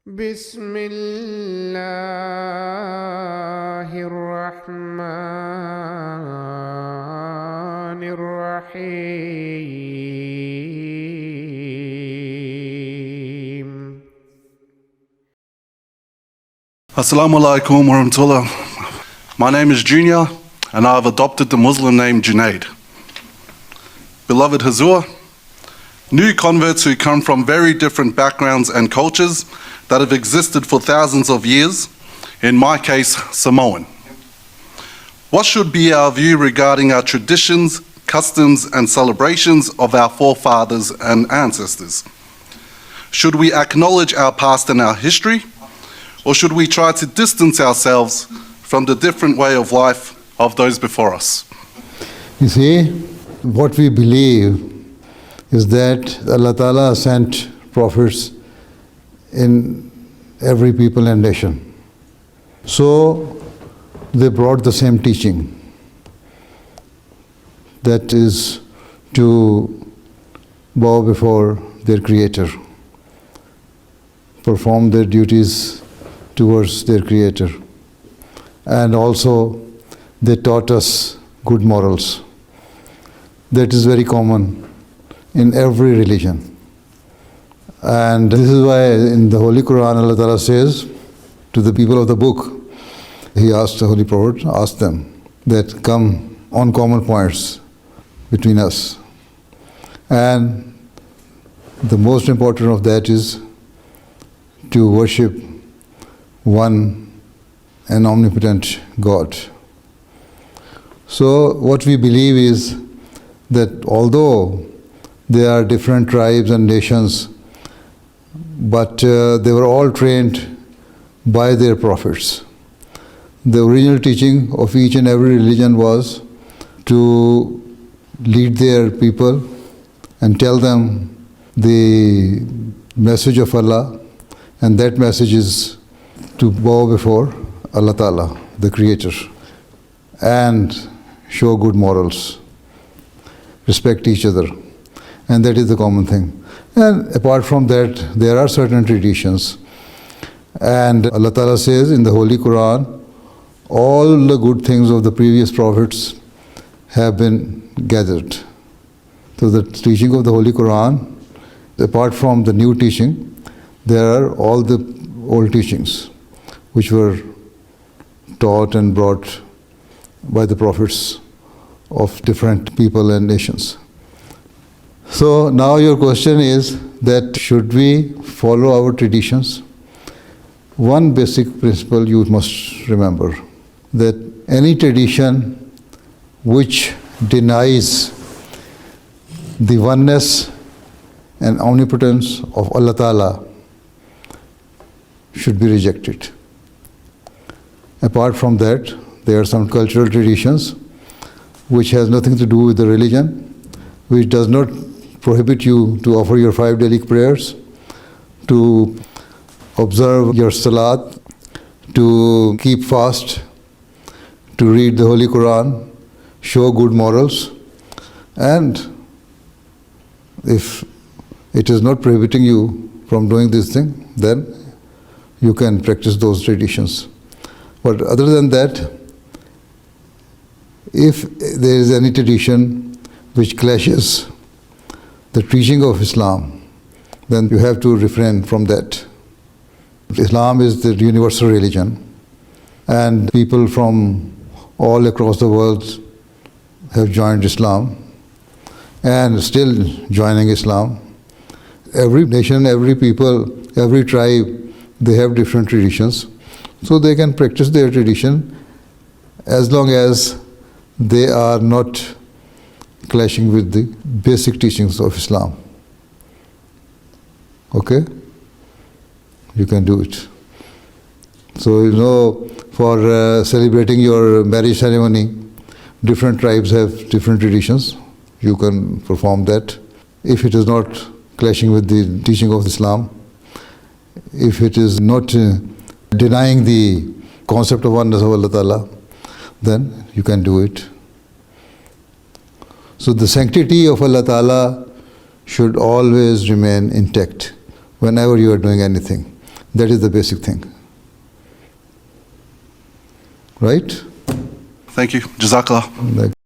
بسم الله الرحمن الرحيم. Assalamu alaikum wa rahmatullah. My name is Junior and I have adopted the Muslim name Junaid. Beloved Hazur, new converts who come from very different backgrounds and cultures that have existed for thousands of years, in my case, Samoan. What should be our view regarding our traditions, customs, and celebrations of our forefathers and ancestors? Should we acknowledge our past and our history, or should we try to distance ourselves from the different way of life of those before us? You see, what we believe is that Allah Ta'ala sent prophets in every people and nation. So they brought the same teaching, that is to bow before their Creator, perform their duties towards their Creator, and also they taught us good morals. That is very common in every religion. And this is why in the Holy Quran Allah Ta'ala says to the people of the book, He asked the Holy Prophet, asked them that come on common points between us. And the most important of that is to worship one and omnipotent God. So what we believe is that although there are different tribes and nations, but they were all trained by their prophets. The original teaching of each and every religion was to lead their people and tell them the message of Allah, and that message is to bow before Allah Ta'ala, the Creator, and show good morals, respect each other, and that is the common thing. And apart from that, there are certain traditions. And Allah Ta'ala says in the Holy Quran, all the good things of the previous prophets have been gathered. So the teaching of the Holy Quran, apart from the new teaching, there are all the old teachings which were taught and brought by the prophets of different people and nations. So now your question is that should we follow our traditions? One basic principle you must remember, that any tradition which denies the oneness and omnipotence of Allah Ta'ala should be rejected. Apart from that, there are some cultural traditions which has nothing to do with the religion, which does not prohibit you to offer your 5 daily prayers, to observe your salat, to keep fast, to read the Holy Quran, show good morals, and if it is not prohibiting you from doing this thing, then you can practice those traditions. But other than that, if there is any tradition which clashes the teaching of Islam, then you have to refrain from that. Islam is the universal religion, and people from all across the world have joined Islam and still joining Islam. Every nation, every people, every tribe, they have different traditions. So they can practice their tradition as long as they are not clashing with the basic teachings of Islam. Okay? You can do it. So you know, for celebrating your marriage ceremony, different tribes have different traditions. You can perform that. If it is not clashing with the teaching of Islam, if it is not denying the concept of oneness of Allah Ta'ala, then you can do it. So the sanctity of Allah Ta'ala should always remain intact whenever you are doing anything. That is the basic thing. Right? Thank you. Jazakallah. Like